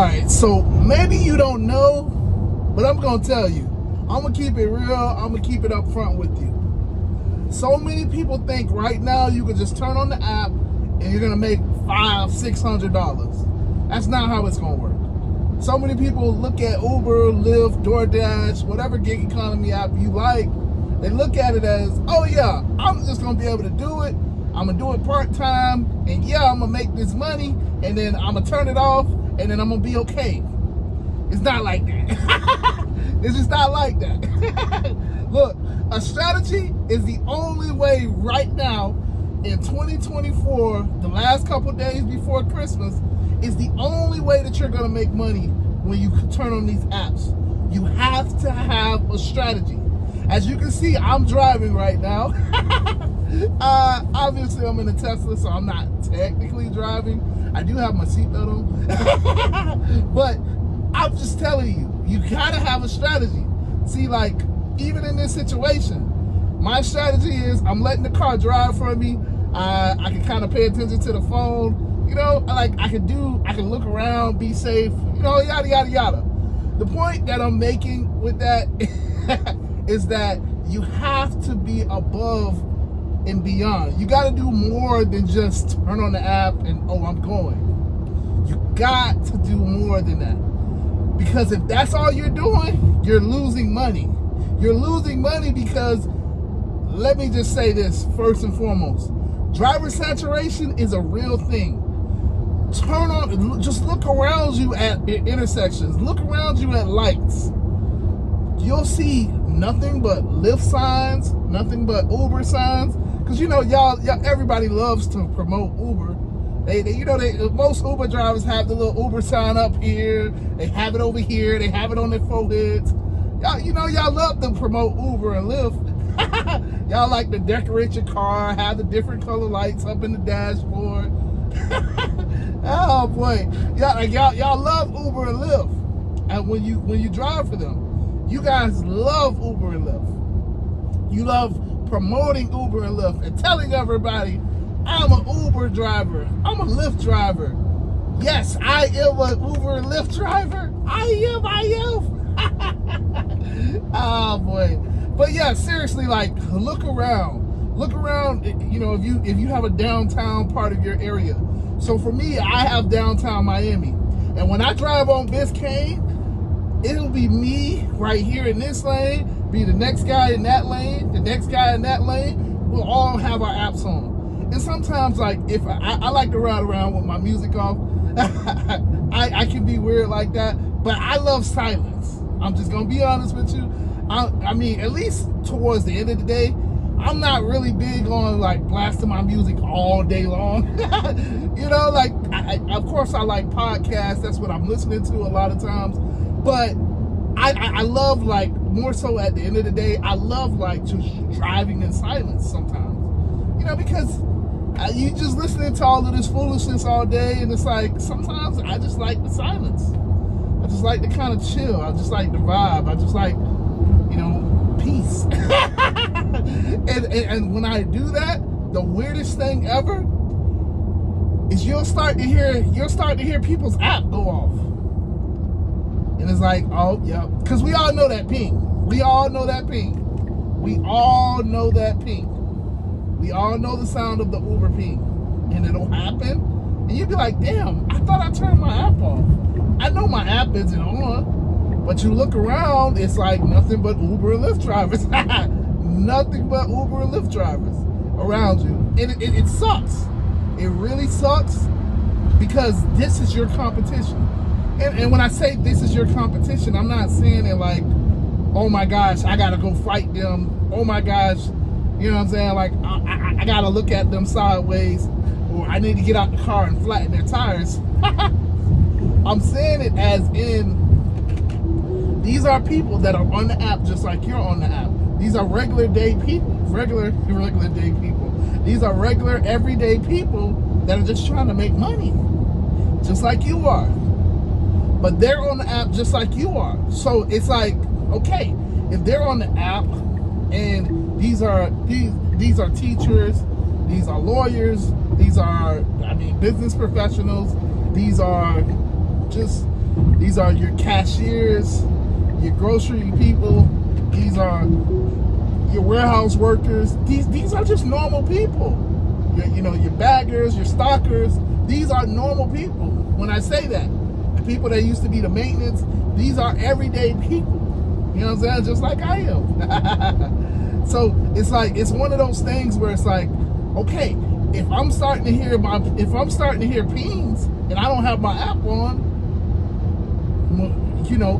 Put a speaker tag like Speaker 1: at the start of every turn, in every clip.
Speaker 1: Alright, so maybe you don't know, but I'm going to tell you. I'm going to keep it real. I'm going to keep it up front with you. So many people think right now you can just turn on the app and you're going to make $500-$600. That's not how it's going to work. So many people look at Uber, Lyft, DoorDash, whatever gig economy app you like. They look at it as, oh yeah, I'm just going to be able to do it. I'm going to do it part-time, and yeah, I'm going to make this money, and then I'm going to turn it off, and then I'm going to be okay. It's not like that. It's just not like that. Look, a strategy is the only way right now in 2024, the last couple days before Christmas, is the only way that you're going to make money when you turn on these apps. You have to have a strategy. As you can see, I'm driving right now. Obviously, I'm in a Tesla, so I'm not technically driving. I do have my seatbelt on. But I'm just telling you, you gotta have a strategy. See, like, even in this situation, my strategy is I'm letting the car drive for me. I can kind of pay attention to the phone. You know, like I can look around, be safe, you know, yada, yada, yada. The point that I'm making with that is that you have to be above and beyond. You got to do more than just turn on the app and, oh, I'm going. You got to do more than that. Because if that's all you're doing, you're losing money. You're losing money because, let me just say this first and foremost. Driver saturation is a real thing. Just look around you at intersections. Look around you at lights. You'll see nothing but Lyft signs, nothing but Uber signs. Because, you know, y'all, everybody loves to promote Uber. Most Uber drivers have the little Uber sign up here. They have it over here. They have it on their foreheads. Y'all love to promote Uber and Lyft. Y'all like to decorate your car, have the different color lights up in the dashboard. Oh boy, y'all love Uber and Lyft, and when you drive for them, you guys love Uber and Lyft. You love promoting Uber and Lyft and telling everybody, I'm an Uber driver, I'm a Lyft driver. Yes, I am an Uber and Lyft driver. I am. Oh boy, but yeah, seriously, like look around. You know, if you have a downtown part of your area. So for me, I have downtown Miami. And when I drive on Biscayne, it'll be me right here in this lane, be the next guy in that lane, the next guy in that lane. We'll all have our apps on. And sometimes, like, if I like to ride around with my music off, I can be weird like that, but I love silence. I'm just going to be honest with you. I mean, at least towards the end of the day, I'm not really big on like blasting my music all day long. You know, like of course I like podcasts. That's what I'm listening to a lot of times. But I love, like, more so at the end of the day, I love like just driving in silence sometimes. You know, because you just listening to all of this foolishness all day, and it's like sometimes I just like the silence. I just like to kind of chill. I just like the vibe. I just like, you know, peace. and when I do that, the weirdest thing ever is you'll start to hear people's app go off. And it's like, oh yeah, because we all know that ping. We all know that ping. We all know that ping. We all know the sound of the Uber ping. And it'll happen. And you'll be like, damn, I thought I turned my app off. I know my app isn't on. But you look around, it's like nothing but Uber and Lyft drivers. Nothing but Uber and Lyft drivers around you. And it sucks. It really sucks because this is your competition. And when I say this is your competition, I'm not saying it like, oh my gosh, I gotta go fight them. Oh my gosh, you know what I'm saying? Like, I gotta look at them sideways, or I need to get out the car and flatten their tires. I'm saying it as in, these are people that are on the app just like you're on the app. These are regular day people. Regular day people. These are regular, everyday people that are just trying to make money. Just like you are. But they're on the app just like you are. So it's like, okay, if they're on the app and these are teachers, these are lawyers, these are, business professionals, these are just These are your cashiers, your grocery people. These are your warehouse workers. These are just normal people. Your baggers, your stockers. These are normal people. When I say that, the people that used to be the maintenance, these are everyday people. You know what I'm saying? Just like I am. So it's like, it's one of those things where it's like, okay, if I'm starting to hear pings and I don't have my app on,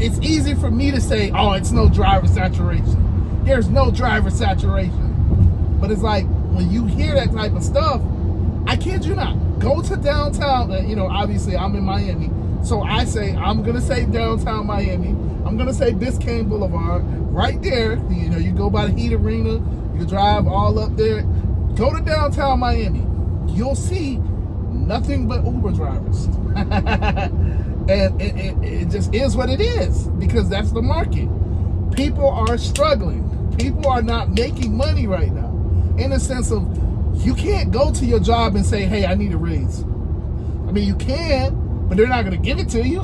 Speaker 1: it's easy for me to say, oh, it's no driver saturation. There's no driver saturation. But it's like, when you hear that type of stuff, I kid you not, go to downtown. Obviously I'm in Miami, so I'm gonna say downtown Miami. I'm gonna say Biscayne Boulevard, right there. You go by the Heat Arena, you drive all up there. Go to downtown Miami. You'll see nothing but Uber drivers. And it just is what it is, because that's the market. People are struggling. People are not making money right now, in the sense of, you can't go to your job and say, hey, I need a raise. I mean, you can, but they're not going to give it to you.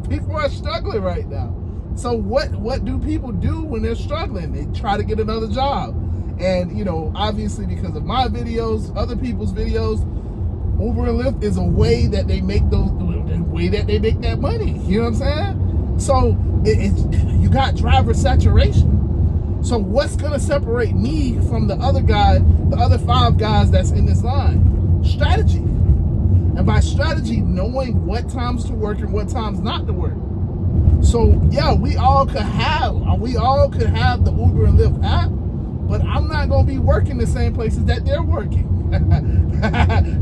Speaker 1: People are struggling right now. So what do people do when they're struggling? They try to get another job. And, obviously because of my videos, other people's videos, Uber and Lyft is a way that they make that money. You know what I'm saying? So you got driver saturation. So what's gonna separate me from the other 5 guys that's in this line? Strategy. And by strategy, knowing what times to work and what times not to work. So yeah, we all could have the Uber and Lyft app, but I'm not gonna be working the same places that they're working.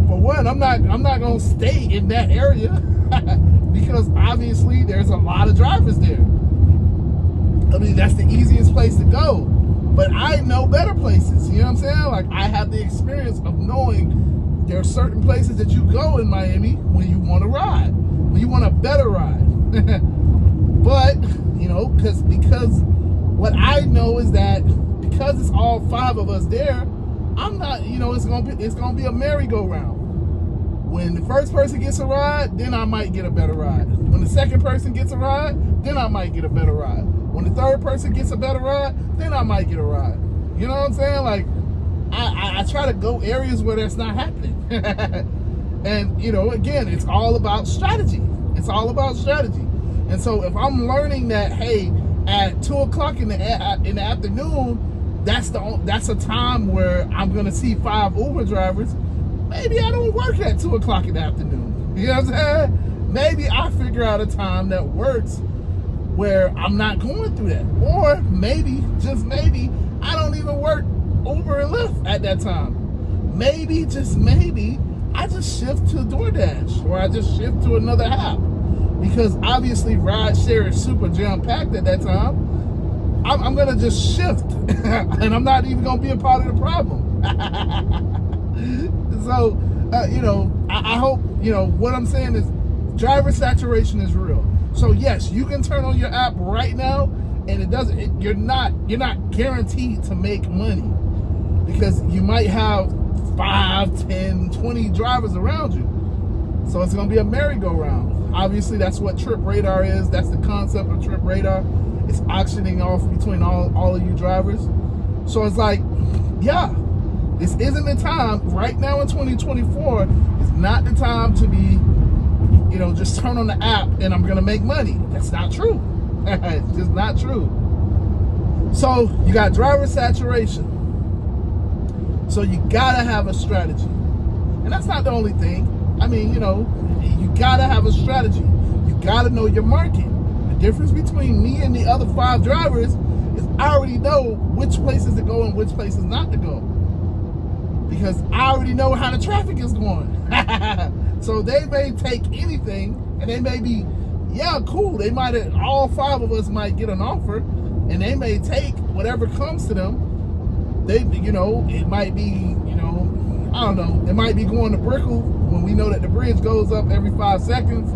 Speaker 1: For one, I'm not gonna stay in that area because obviously there's a lot of drivers there. I mean, that's the easiest place to go. But I know better places, you know what I'm saying? Like, I have the experience of knowing there are certain places that you go in Miami when you want to ride, when you want a better ride. But, because what I know is that because it's all 5 of us there, I'm not, it's gonna be a merry-go-round. When the first person gets a ride, then I might get a better ride. When the second person gets a ride, then I might get a better ride. When the third person gets a better ride, then I might get a ride. You know what I'm saying? Like, I try to go areas where that's not happening. And, again, it's all about strategy. It's all about strategy. And so if I'm learning that, hey, at 2 o'clock in the afternoon, that's a time where I'm gonna see 5 Uber drivers, maybe I don't work at 2 o'clock in the afternoon. You know what I'm saying? Maybe I figure out a time that works where I'm not going through that. Or maybe, just maybe, I don't even work Uber and Lyft at that time. Maybe, just maybe, I just shift to DoorDash, or I just shift to another app. Because obviously rideshare is super jam-packed at that time. I'm gonna just shift, and I'm not even gonna be a part of the problem. So, I hope, what I'm saying is driver saturation is real. So yes, you can turn on your app right now, and you're not guaranteed to make money, because you might have 5, 10, 20 drivers around you. So it's gonna be a merry-go-round. Obviously, that's what Trip Radar is. That's the concept of Trip Radar. It's auctioning off between all of you drivers. So it's like, yeah, this isn't the time. Right now in 2024, it's not the time to be, just turn on the app and I'm going to make money. That's not true. It's just not true. So you got driver saturation. So you got to have a strategy. And that's not the only thing. I mean, you got to have a strategy. You got to know your market. The difference between me and the other 5 drivers is I already know which places to go and which places not to go, because I already know how the traffic is going. So they may take anything, and they may be, yeah, cool. They might, all 5 of us might get an offer, and they may take whatever comes to them. It might be, I don't know. It might be going to Brickell when we know that the bridge goes up every 5 seconds.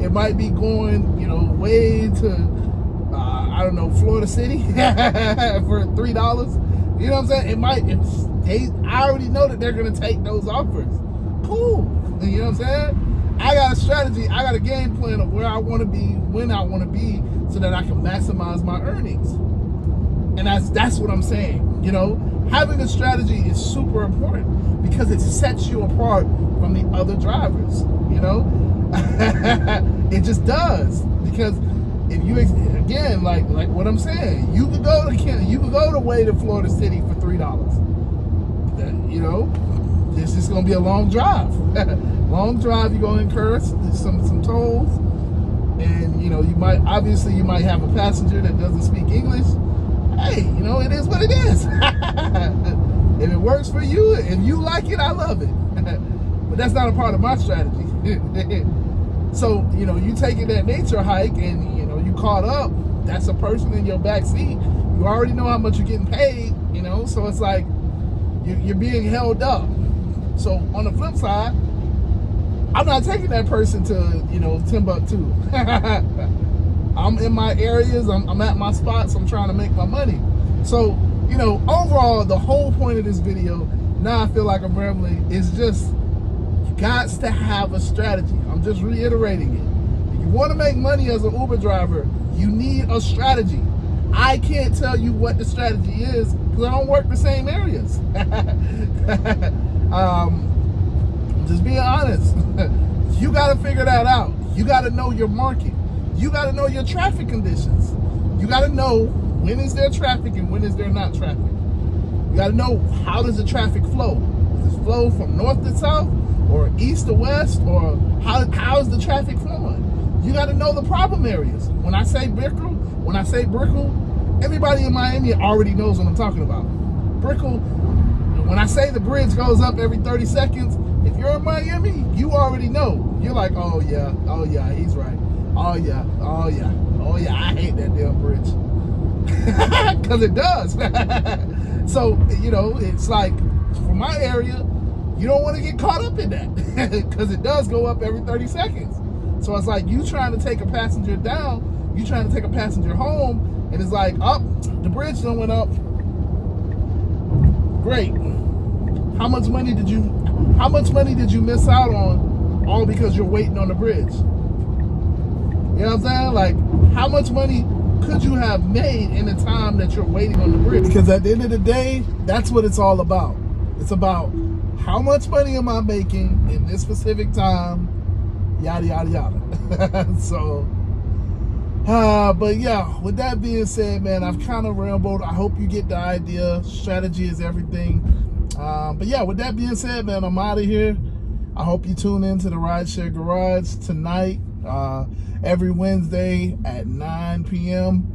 Speaker 1: It might be going, way to, I don't know, Florida City for $3. You know what I'm saying? I already know that they're going to take those offers. Cool. You know what I'm saying? I got a strategy. I got a game plan of where I want to be, when I want to be, so that I can maximize my earnings. And that's what I'm saying. You know, having a strategy is super important because it sets you apart from the other drivers. You know, it just does, because if you, again, like what I'm saying, you could go to way to Florida City for $3. You know, it's just gonna be a long drive. Long drive. You're gonna incur some tolls, and you know, you might have a passenger that doesn't speak English. Hey, you know, it is what it is. If it works for you, if you like it, I love it. But that's not a part of my strategy. So, you know, you taking that nature hike and, you know, you caught up, that's a person in your back seat. You already know how much you're getting paid, you know, so it's like you're being held up. So on the flip side, I'm not taking that person to, you know, Timbuktu. I'm in my areas, I'm at my spots, I'm trying to make my money. So, you know, overall, the whole point of this video, now I feel like I'm rambling, is just, you got to have a strategy. I'm just reiterating it. If you want to make money as an Uber driver, you need a strategy. I can't tell you what the strategy is because I don't work the same areas. Just being honest. You got to figure that out. You got to know your market. You got to know your traffic conditions. You got to know when is there traffic and when is there not traffic. You got to know, how does the traffic flow? Does it flow from north to south or east to west, or how is the traffic flowing? You got to know the problem areas. When I say Brickell, everybody in Miami already knows what I'm talking about. Brickell, when I say the bridge goes up every 30 seconds, if you're in Miami, you already know. You're like, oh yeah, he's right. Oh yeah, I hate that damn bridge. Because it does. So, you know, it's like, for my area, you don't want to get caught up in that because it does go up every 30 seconds. So it's like you trying to take a passenger down, you trying to take a passenger home, and it's like, oh, the bridge done went up. Great. How much money did you miss out on, all because you're waiting on the bridge? You know what I'm saying? Like, how much money could you have made in the time that you're waiting on the bridge? Because at the end of the day, that's what it's all about. It's about how much money am I making in this specific time, yada, yada, yada. So, but yeah, with that being said, man, I've kind of rambled. I hope you get the idea. Strategy is everything. But yeah, with that being said, man, I'm out of here. I hope you tune in to the Rideshare Garage tonight. Every Wednesday at 9 p.m.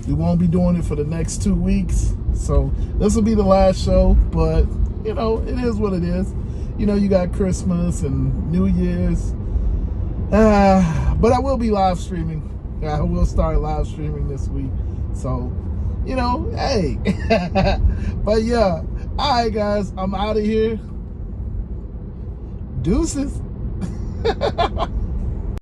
Speaker 1: We won't be doing it for the next 2 weeks. So this will be the last show, but you know, it is what it is. You know, you got Christmas and New Year's. But I will be live streaming. I will start live streaming this week. So, you know, hey. But yeah, all right, guys, I'm out of here. Deuces.